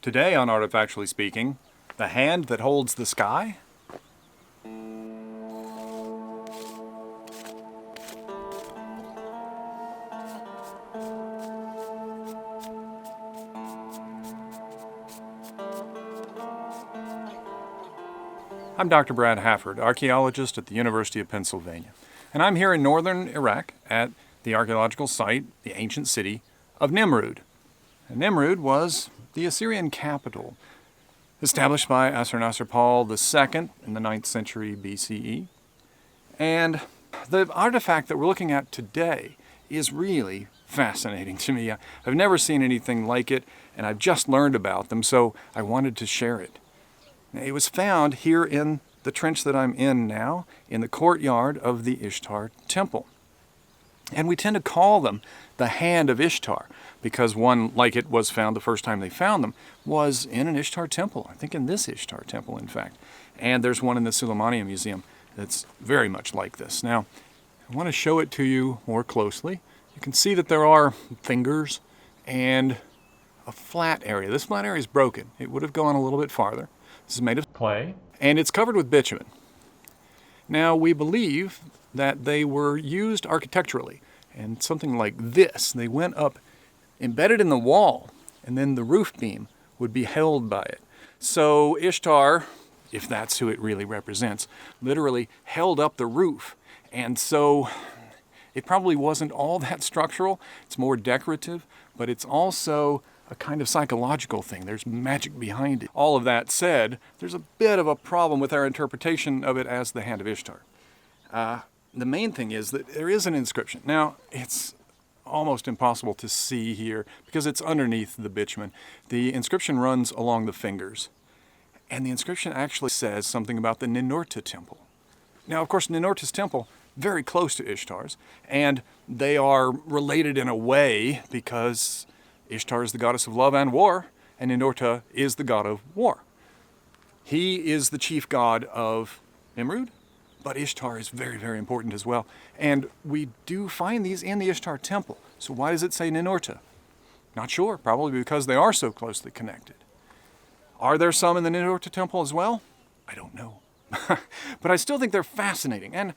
Today on Artifactually Speaking, the hand that holds the sky? I'm Dr. Brad Hafford, archaeologist at the University of Pennsylvania, and I'm here in northern Iraq at the archaeological site, the ancient city of Nimrud. And Nimrud was the Assyrian capital, established by Assur-Nasir-Pal II in the 9th century BCE. And the artifact that we're looking at today is really fascinating to me. I've never seen anything like it, and I've just learned about them, so I wanted to share it. It was found here in the trench that I'm in now, in the courtyard of the Ishtar temple. And we tend to call them the Hand of Ishtar, because one like it was found the first time they found them was in an Ishtar temple. I think in this Ishtar temple, in fact. And there's one in the Suleimania Museum that's very much like this. Now, I want to show it to you more closely. You can see that there are fingers and a flat area. This flat area is broken. It would have gone a little bit farther. This is made of clay, and it's covered with bitumen. Now, we believe that they were used architecturally, and something like this. They went up embedded in the wall, and then the roof beam would be held by it. So Ishtar, if that's who it really represents, literally held up the roof. And so it probably wasn't all that structural. It's more decorative, but it's also a kind of psychological thing. There's magic behind it. All of that said, there's a bit of a problem with our interpretation of it as the Hand of Ishtar. The main thing is that there is an inscription. Now, it's almost impossible to see here because it's underneath the bitumen. The inscription runs along the fingers. And the inscription actually says something about the Ninurta temple. Now, of course, Ninurta's temple, very close to Ishtar's, and they are related in a way because Ishtar is the goddess of love and war, and Ninurta is the god of war. He is the chief god of Nimrud, but Ishtar is very, very important as well. And we do find these in the Ishtar temple. So why does it say Ninurta? Not sure, probably because they are so closely connected. Are there some in the Ninurta temple as well? I don't know. But I still think they're fascinating. And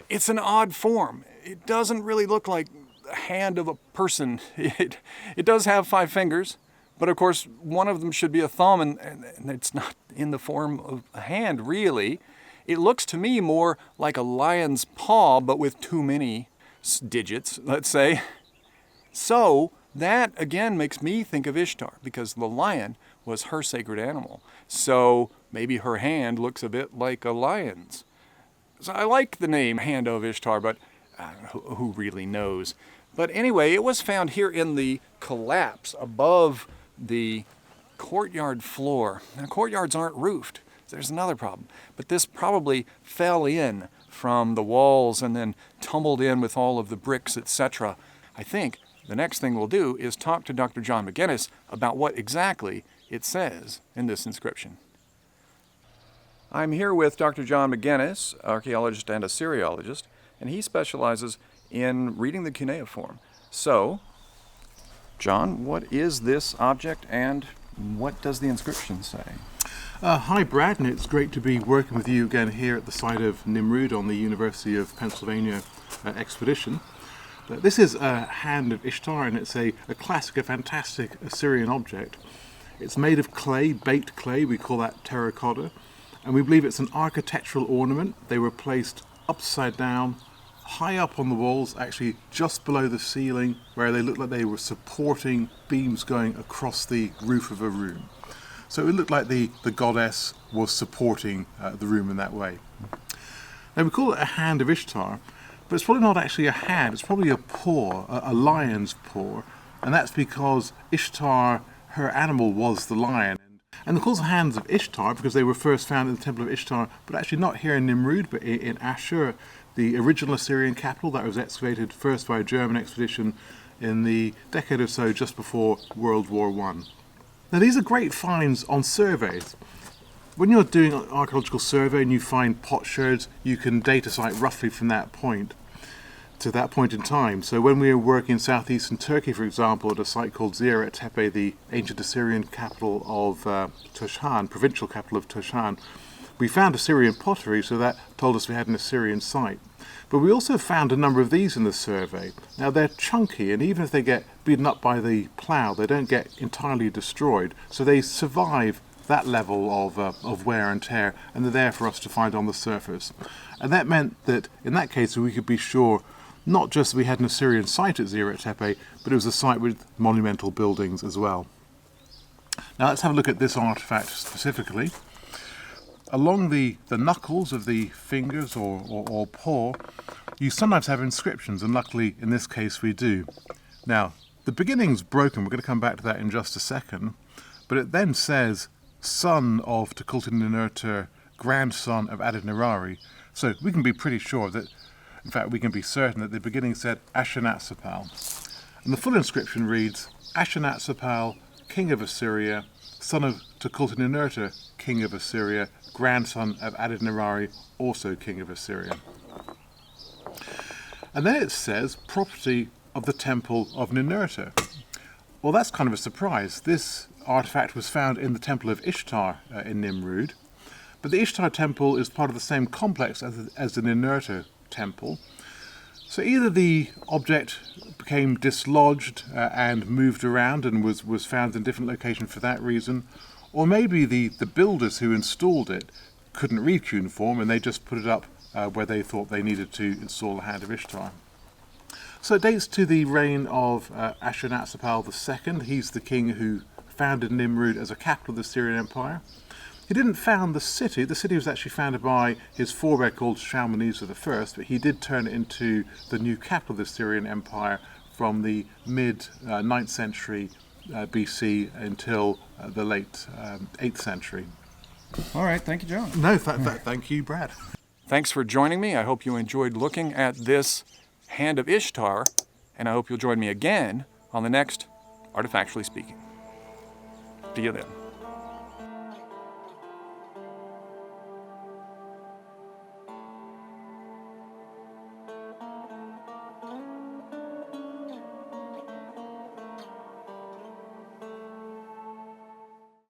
it's an odd form. It doesn't really look like the hand of a person. It does have 5 fingers, but of course one of them should be a thumb, and it's not in the form of a hand, really. It looks to me more like a lion's paw, but with too many digits, let's say. So that, again, makes me think of Ishtar, because the lion was her sacred animal. So maybe her hand looks a bit like a lion's. So I like the name Hand of Ishtar, but who really knows? But anyway, it was found here in the collapse above the courtyard floor. Now, courtyards aren't roofed. There's another problem. But this probably fell in from the walls and then tumbled in with all of the bricks, etc. I think the next thing we'll do is talk to Dr. John MacGinnis about what exactly it says in this inscription. I'm here with Dr. John MacGinnis, archaeologist and Assyriologist, and he specializes in reading the cuneiform. So, John, what is this object and what does the inscription say? Hi Brad, and it's great to be working with you again here at the site of Nimrud on the University of Pennsylvania expedition. This is a Hand of Ishtar, and it's a classic, a fantastic Assyrian object. It's made of clay, baked clay, we call that terracotta, and we believe it's an architectural ornament. They were placed upside down, high up on the walls, actually just below the ceiling, where they looked like they were supporting beams going across the roof of a room. So it looked like the goddess was supporting the room in that way. Now we call it a Hand of Ishtar, but it's probably not actually a hand, it's probably a paw, a lion's paw, and that's because Ishtar, her animal was the lion. And they're called Hands of Ishtar because they were first found in the temple of Ishtar, but actually not here in Nimrud, but in Ashur, the original Assyrian capital that was excavated first by a German expedition in the decade or so just before World War I. Now these are great finds on surveys. When you're doing an archaeological survey and you find potsherds, you can date a site roughly from that point. to that point in time. So when we were working in southeastern Turkey, for example, at a site called Ziyaret Tepe, the ancient Assyrian capital of Tushan, provincial capital of Tushan, we found Assyrian pottery, so that told us we had an Assyrian site. But we also found a number of these in the survey. Now they're chunky, and even if they get beaten up by the plough, they don't get entirely destroyed, so they survive that level of wear and tear, and they're there for us to find on the surface. And that meant that in that case we could be sure not just we had an Assyrian site at Ziyaret Tepe, but it was a site with monumental buildings as well. Now let's have a look at this artifact specifically. Along the knuckles of the fingers or paw, you sometimes have inscriptions, and luckily in this case we do. Now, the beginning's broken, we're going to come back to that in just a second, but it then says, son of Tukulti Ninurta, grandson of Adad-nirari. So we can be pretty sure that, in fact we can be certain that the beginning said Ashurnatsapal. And the full inscription reads, Ashurnatsapal, king of Assyria, son of Tukulti Ninurta, king of Assyria, grandson of Adad-nirari, also king of Assyria. And then it says, property of the temple of Ninurta. Well, that's kind of a surprise. This artifact was found in the temple of Ishtar in Nimrud, but the Ishtar temple is part of the same complex as the Ninurta temple. So either the object became dislodged and moved around and was found in a different location for that reason, or maybe the builders who installed it couldn't read cuneiform and they just put it up where they thought they needed to install the Hand of Ishtar. So it dates to the reign of Ashurnatsapal II. He's the king who founded Nimrud as a capital of the Assyrian Empire. He didn't found the city. The city was actually founded by his forebear called Shalmaneser I, but he did turn it into the new capital of the Assyrian Empire from the mid-9th century BC until the late 8th century. All right, thank you, John. No, thank you, Brad. Thanks for joining me. I hope you enjoyed looking at this Hand of Ishtar, and I hope you'll join me again on the next Artifactually Speaking. See you then.